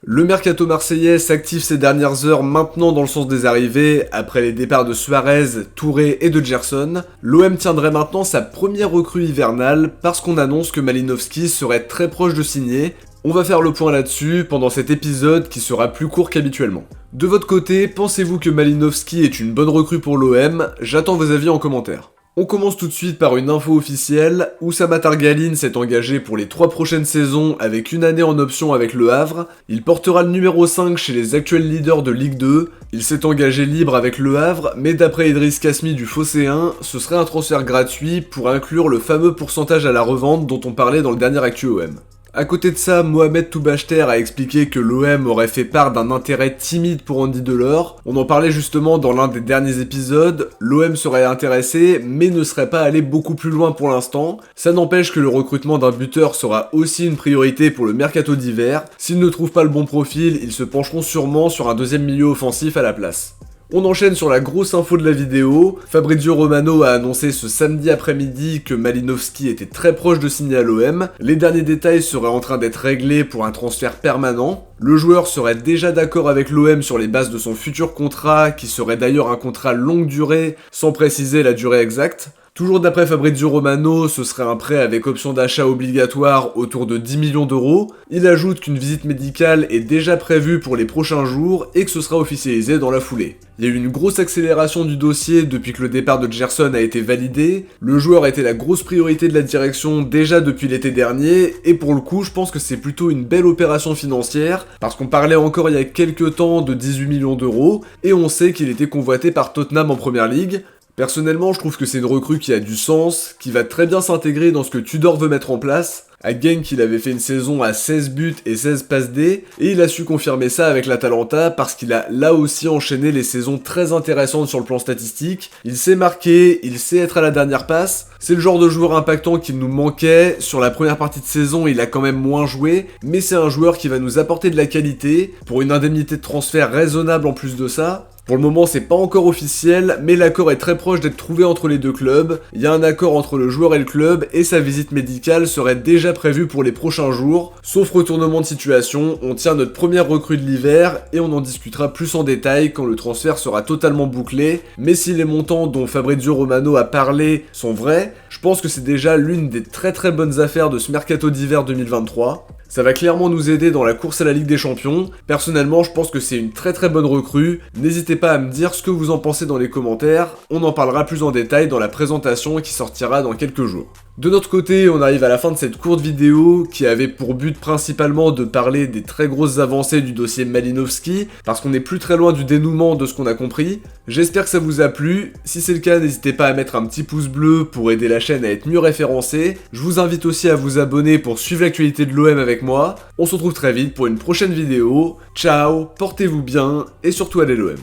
Le mercato marseillais s'active ces dernières heures maintenant dans le sens des arrivées, après les départs de Suarez, Touré et de Gerson. L'OM tiendrait maintenant sa première recrue hivernale parce qu'on annonce que Malinovský serait très proche de signer. On va faire le point là-dessus pendant cet épisode qui sera plus court qu'habituellement. De votre côté, pensez-vous que Malinovský est une bonne recrue pour l'OM? J'attends vos avis en commentaire. On commence tout de suite par une info officielle. Oussama Targaline s'est engagé pour les 3 prochaines saisons avec une année en option avec Le Havre. Il portera le numéro 5 chez les actuels leaders de Ligue 2. Il s'est engagé libre avec Le Havre, mais d'après Idriss Kasmi du Phocéen, ce serait un transfert gratuit pour inclure le fameux pourcentage à la revente dont on parlait dans le dernier Actu OM. À côté de ça, Mohamed Toubachter a expliqué que l'OM aurait fait part d'un intérêt timide pour Andy Delors. On en parlait justement dans l'un des derniers épisodes, l'OM serait intéressé mais ne serait pas allé beaucoup plus loin pour l'instant. Ça n'empêche que le recrutement d'un buteur sera aussi une priorité pour le mercato d'hiver. S'ils ne trouvent pas le bon profil, ils se pencheront sûrement sur un deuxième milieu offensif à la place. On enchaîne sur la grosse info de la vidéo. Fabrizio Romano a annoncé ce samedi après-midi que Malinovský était très proche de signer à l'OM. Les derniers détails seraient en train d'être réglés pour un transfert permanent. Le joueur serait déjà d'accord avec l'OM sur les bases de son futur contrat, qui serait d'ailleurs un contrat longue durée, sans préciser la durée exacte. Toujours d'après Fabrizio Romano, ce serait un prêt avec option d'achat obligatoire autour de 10 millions d'euros. Il ajoute qu'une visite médicale est déjà prévue pour les prochains jours et que ce sera officialisé dans la foulée. Il y a eu une grosse accélération du dossier depuis que le départ de Gerson a été validé. Le joueur était la grosse priorité de la direction déjà depuis l'été dernier et pour le coup, je pense que c'est plutôt une belle opération financière parce qu'on parlait encore il y a quelques temps de 18 millions d'euros et on sait qu'il était convoité par Tottenham en première ligue. Personnellement, je trouve que c'est une recrue qui a du sens, qui va très bien s'intégrer dans ce que Tudor veut mettre en place. À Genk, il avait fait une saison à 16 buts et 16 passes D, et il a su confirmer ça avec l'Atalanta parce qu'il a là aussi enchaîné les saisons très intéressantes sur le plan statistique. Il sait marquer, il sait être à la dernière passe. C'est le genre de joueur impactant qu'il nous manquait. Sur la première partie de saison, il a quand même moins joué, mais c'est un joueur qui va nous apporter de la qualité, pour une indemnité de transfert raisonnable en plus de ça. Pour le moment, c'est pas encore officiel, mais l'accord est très proche d'être trouvé entre les deux clubs. Il y a un accord entre le joueur et le club, et sa visite médicale serait déjà prévue pour les prochains jours. Sauf retournement de situation, on tient notre première recrue de l'hiver, et on en discutera plus en détail quand le transfert sera totalement bouclé. Mais si les montants dont Fabrizio Romano a parlé sont vrais, je pense que c'est déjà l'une des très bonnes affaires de ce mercato d'hiver 2023. Ça va clairement nous aider dans la course à la Ligue des Champions. Personnellement, je pense que c'est une très bonne recrue. N'hésitez pas à me dire ce que vous en pensez dans les commentaires. On en parlera plus en détail dans la présentation qui sortira dans quelques jours. De notre côté, on arrive à la fin de cette courte vidéo qui avait pour but principalement de parler des très grosses avancées du dossier Malinovský, parce qu'on est plus très loin du dénouement de ce qu'on a compris. J'espère que ça vous a plu. Si c'est le cas, n'hésitez pas à mettre un petit pouce bleu pour aider la chaîne à être mieux référencée. Je vous invite aussi à vous abonner pour suivre l'actualité de l'OM avec moi. On se retrouve très vite pour une prochaine vidéo. Ciao, portez-vous bien et surtout allez l'OM.